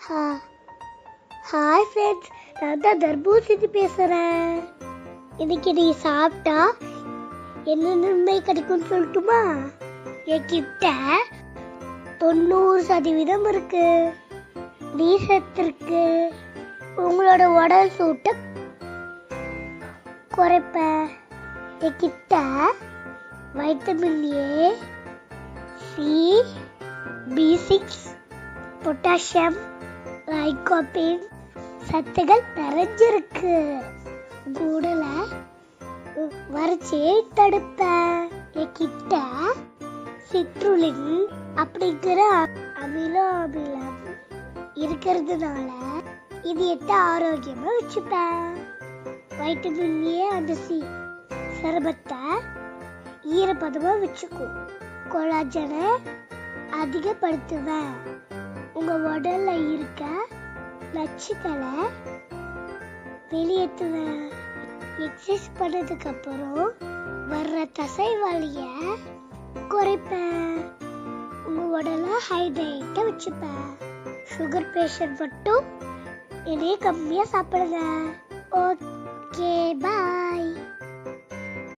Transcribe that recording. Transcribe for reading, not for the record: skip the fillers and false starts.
Hi friends, நான் தான் தர்பூசணி பேசுகிறேன். இன்னைக்கு நீ சாப்பிட்டா என்ன நன்மை கிடைக்கும்னு சொல்லட்டுமா? என்கிட்ட 90% இருக்கு. நீர் சத்து இருக்கு. உங்களோட உடல் சூட்டை குறைப்ப. என்கிட்ட vitamin A, C, B6, potassium, lycopene சத்துகள் நிறைஞ்சிருக்கு. கூடல வறட்சியை தடுப்ப. என்கிட்ட சிட்ருலின் அப்படிங்கிற அமிலம் இருக்கிறதுனால இதயத்தை ஆரோக்கியமா வச்சுப்பேன். வைட்டமின் ஏ அந்த சி சர்பத்தை ஈரப்பதமா வச்சுக்கும். கொலாஜனை அதிகப்படுத்துவேன். உங்க உடல்ல இருக்க நச்சுக்களை வெளியேற்றுவேன். எக்ஸசைஸ் பண்ணதுக்கு அப்புறம் வர்ற தசை வலிய குறைப்பேன். உங்க உடலை ஹைட்ரேட்டா வச்சுப்பேன். சுகர் பேஷண்ட் மட்டும் இதே கம்மியா சாப்பிடுங்க. ஓகே, பாய்.